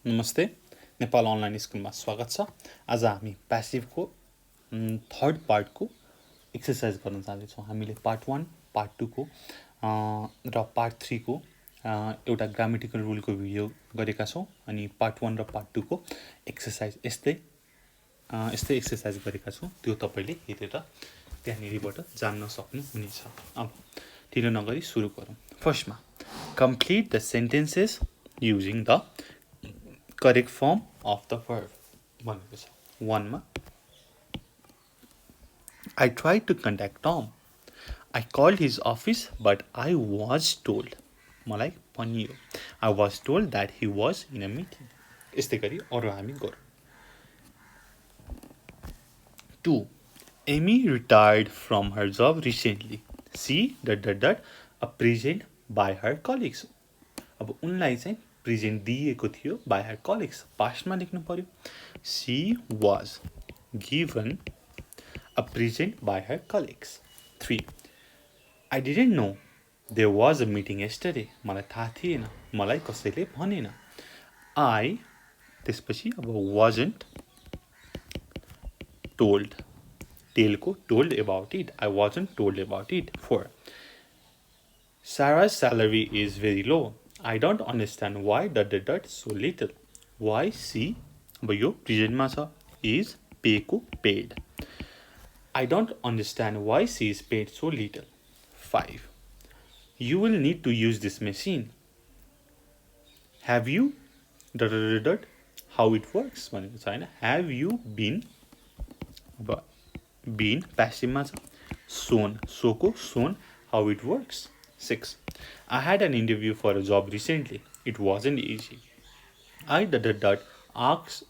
नमस्ते नेपाल अनलाइन स्कुलमा स्वागत छ। आज हामी प्यासिभको थर्ड पार्टको एक्सरसाइज गर्न जाँदैछौँ। हामीले पार्ट 1, पार्ट 2 को र पार्ट 3 को एउटा ग्रामेटिकल रुलको भिडियो गरेका छौँ अनि पार्ट 1 र पार्ट 2 को एक्सरसाइज यस्तै एक्सरसाइज गरेका छौँ। त्यो तपाईले हेरेर त्यहाँनिरबाट जान्न सक्नुहुनेछ। अब ढिलो नगरी सुरु गरौँ। फर्स्टमा complete the sentences using the correct form of the verb भनेको छ। 1 मा I tried to contact Tom. I called his office but I was told मलाई भनियो I was told that he was in a meeting. यस्तै गरी अरु हामी गरौँ। 2 Amy retired from her job recently. She ... a present by her colleagues. अब उनलाई चाहिँ प्रेजेन्ट दिएको थियो by her colleagues. पास्टमा लेख्नु पर्यो। She was given a present by her colleagues. 3 I didn't know there was a meeting yesterday. मलाई थाहा थिएन, मलाई कसैले भनेन। I त्यसपछि अब wasn't told. Telco told about it. I wasn't told about it. 4 Sarah's salary is very low. I don't understand why ... so little. Why she अब यो प्रेजेन्टमा छ is pay को paid. I don't understand why she is paid so little. 5 You will need to use this machine. Have you ... how it works भनेको छ हैन। Have you been अब been passive छ shown so को shown how it works. 6 I had an interview for a job recently. It wasn't easy. I ... asked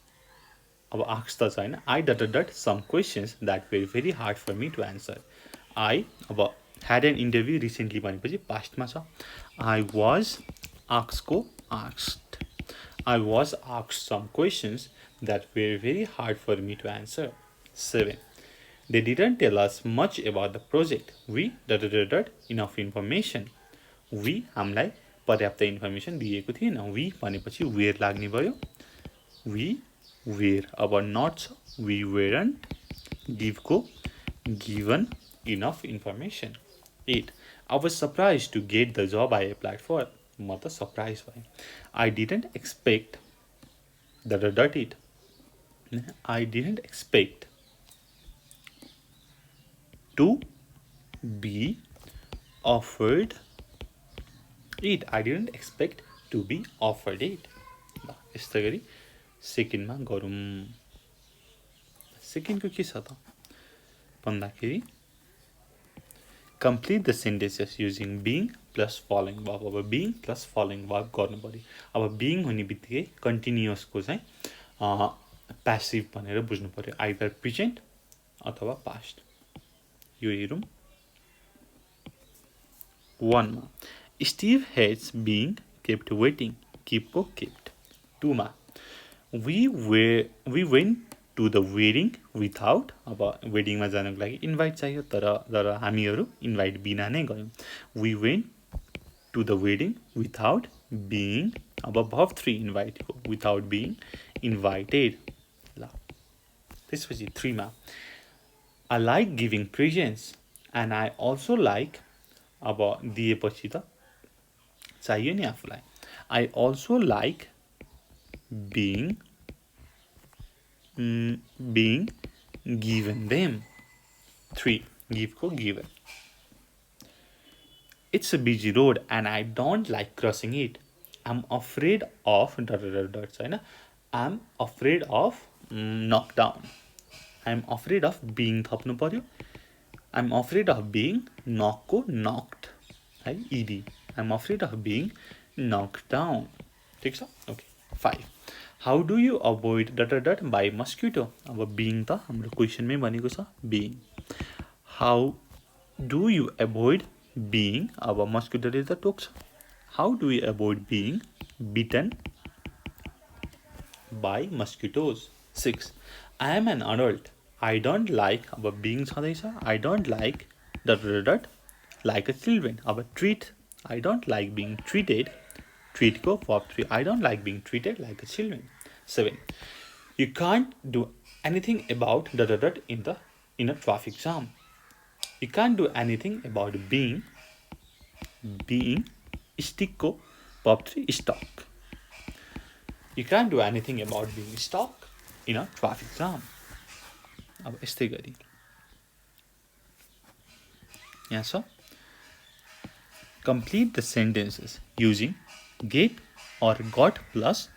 अब asked त छैन। I ... some questions that were very hard for me to answer. I अब had an interview recently भनेपछि पास्टमा छ। I was asked को asked. I was asked some questions that were very hard for me to answer. 7 They didn't tell us much about the project. We ... enough information. We हामीलाई पर्याप्त information दिएको थिएन। We भनेपछि were लाग्ने भयो। We were अब not छ we weren't give को given enough information. 8 I was surprised to get the job I applied for. म त surprised भएँ। I didn't expect ... it. I didn't expect to be offered it. I didn't expect to be offered it. यस्तै गरी सेकेन्डमा गरौँ। सेकेन्डको के छ त भन्दाखेरि complete the sentences using being plus following verb. अब being plus following verb गर्नु पर्यो। अब being हुने बित्तिकै continuous को चाहिँ passive भनेर बुझ्नु पर्यो। either present अथवा past। यो हेरौँ। 1 मा Steve hates being kept waiting. Keep को kept. 2 मा we went to the wedding without अब wedding मा जानको लागि इन्भाइट चाहियो तर हामीहरू इन्भाइट बिना नै गयौँ। We went to the wedding without being अब verb 3 इन्भाइट को without being invited. ल त्यसपछि 3 मा I like giving presents and I also like अब दिएपछि त चाहियो नि आफूलाई। I also like being given them. 3 give को given. It's a busy road and I don't like crossing it. I'm afraid of ... छैन। I'm afraid of knockdown. I'm afraid of being थप्नु पर्यो। I'm afraid of being knock को knocked है ed. I'm afraid of being knocked down. ठीक छ। Okay. 5 How do you avoid ... by mosquito? अब being त हाम्रो क्वेशनमै भनेको छ being. How do you avoid being अब मस्किटोले त टोक्छ। How do you avoid being bitten by mosquitoes? 6 I am an adult. I don't like अब being छँदैछ। I don't like ... like a children अब treat. I don't like being treated Treat को verb 3. I don't like being treated like a children. 7. You can't do anything about ... in a traffic jam. You can't do anything about being stick को verb 3 stuck. You can't do anything about being stuck in a traffic jam. अब यस्तै गरी यहाँ छ complete the sentences using get or got plus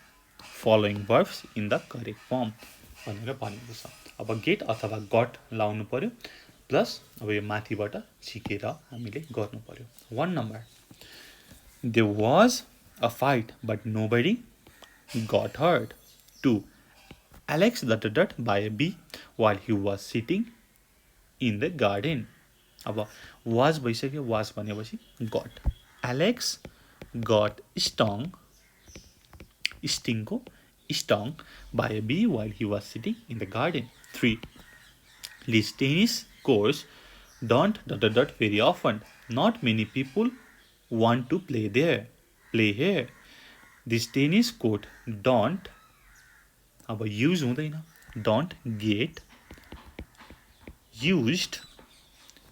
following verbs in the correct form भनेर भनेको छ। अब get अथवा got लाउनु पर्यो प्लस अब यो माथिबाट छिकेर हामीले गर्नु पर्यो। 1 number, there was a fight but nobody got hurt. 2, Alex got by a bee while he was sitting in the garden. अब was भइसक्यो, was भनेपछि got. Alex got stung by a bee while he was sitting in the garden. 3, This tennis course don't ... very often. Not many people want to play here. This tennis court don't अब use हुँदैन, don't get used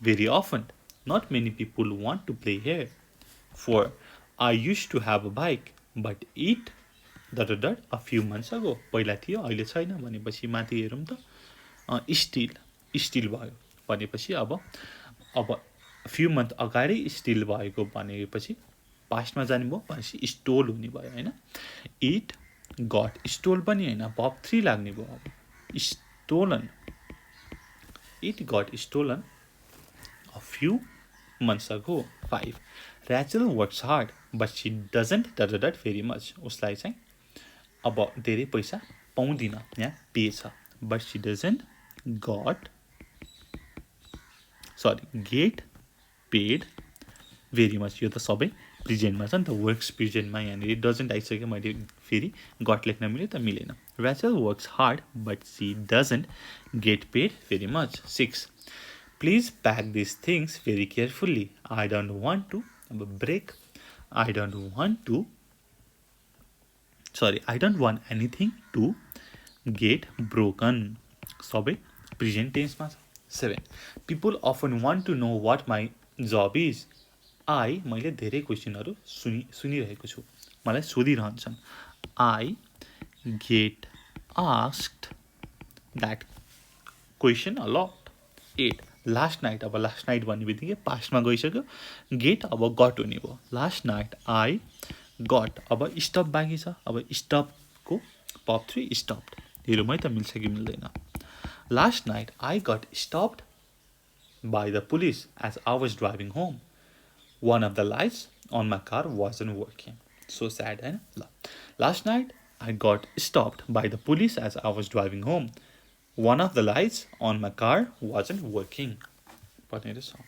very often. Not many people want to play here. 4, I used to have a bike but it ... a few months ago. पहिला थियो अहिले छैन भनेपछि माथि हेरौँ त स्टिल भयो भनेपछि अब few month अगाडि स्टिल भएको भनेपछि पास्टमा जाने भयो भनेपछि स्टोल हुने भयो हैन। इट गट स्टोल पनि हैन verb 3 लाग्ने भयो अब stolen. It got stolen a few months ago. 5, Rachel works hard but she doesn't ... very much. उसलाई चाहिँ अब धेरै पैसा पाउँदिन यहाँ पे छ but she doesn't get paid very much. यो त सबै प्रेजेन्टमा छ नि त, वर्क्स प्रेजेन्टमा यहाँनिर डजन्ट आइसक्यो, मैले फेरि गट लेख्न मिल्यो त मिलेन। Rachel works hard but she doesn't get paid very much. 6, Please pack these things very carefully. I don't want to I don't want anything to get broken. सबै प्रेजेन्ट टेन्समा छ। 7, People often want to know what my job is. मैले धेरै क्वेसनहरू सुनिरहेको छु, मलाई सोधिरहन्छन्। I get asked that question a lot. 8, Last night अब last night भन्ने बित्तिकै पास्टमा गइसक्यो, गेट अब गट हुने भयो। लास्ट नाइट आई गट अब स्टप बाँकी छ, अब स्टपको verb 3 stopped. हेरौँ है त मिल्छ कि मिल्दैन। Last night I got stopped by the police as I was driving home. One of the lights on my car wasn't working. So sad, है न? Last night I got stopped by the police as I was driving home. One of the lights on my car wasn't working. भनेर छ।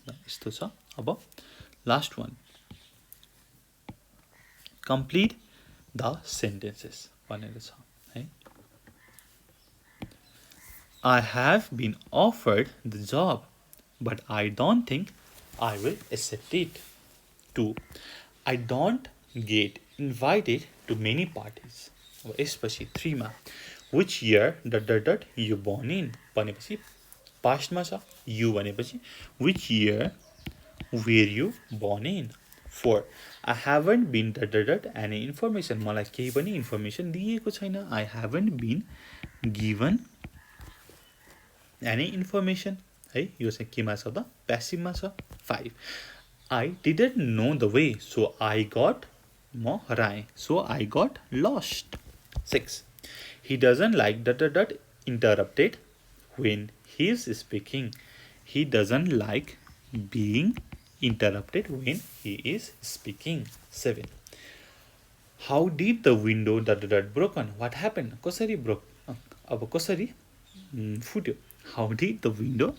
यस्तो छ। अब last one, complete the sentences भनेर छ है। I have been offered the job but I don't think I will accept it. 2, I don't get invited to many parties. अब यसपछि 3 मा which year ... you born in भनेपछि पास्टमा छ, you भनेपछि which year were you born in. 4, I haven't been ... any information. मलाई केही पनि information दिएको छैन। I haven't been given any information है, यो चाहिँ केमा छ त, प्यासिभमा छ। 5, I didn't know the way so I got म हराएँ, so I got lost. 6, he doesn't like ... interrupted when he is speaking. He doesn't like being interrupted when he is speaking. 7, how did the window ... broken? What happened? कसरी broke? अब कसरी फुट्यो? How did the window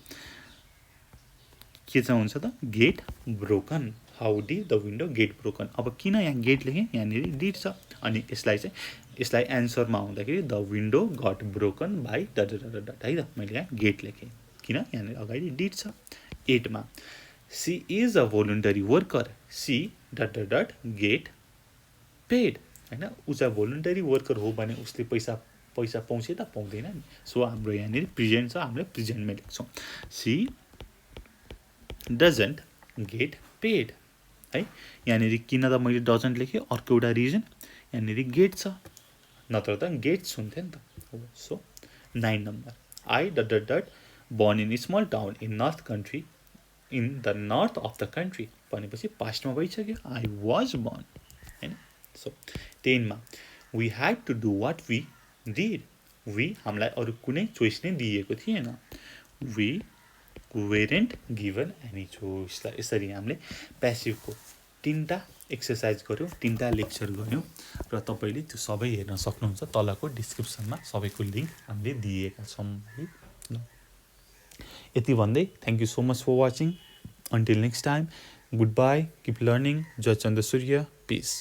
के चाहिँ हुन्छ त, get broken. How did the window get broken? अब किन यहाँ गेट लेखेँ, यहाँनिर डिड छ, अनि यसलाई एन्सरमा आउँदाखेरि the window got broken by ... है त, मैले यहाँ गेट लेखेँ किन यहाँनिर अगाडि डिड छ। 8 मा she is a voluntary worker, she ... get paid हैन उ चाहिँ भोलुन्टरी वर्कर हो भने उसले पैसा पाउँछ त पाउँदैन नि सो हाम्रो यहाँनिर प्रेजेन्ट छ हामीले प्रेजेन्टमै लेख्छौँ सी डजन्ट गेट पेड है यहाँनिर किन त मैले डजन्ट लेखेँ अर्को एउटा रिजन यहाँनिर गेट छ नत्र त गेट्स हुन्थ्यो नि त so 9 number I dot born in small town in the north of the country भनेपछि पास्टमा भइसक्यो आई वाज born हैन सो 10 मा we had to do what we did we हामीलाई अरु कुनै चोइस नै दिएको थिएन we weren't given any choice ला यसरी हामीले प्यासिभको 3टा एक्सरसाइज गर्यो 3टा लेक्चर गर्यो र तपाईले त्यो सबै हेर्न सक्नुहुन्छ तलको डिस्क्रिप्सनमा सबैको लिंक हामीले दिएका छौं है यति भन्दै thank you so much for watching until next time goodbye keep learning 𝘊𝗃 piece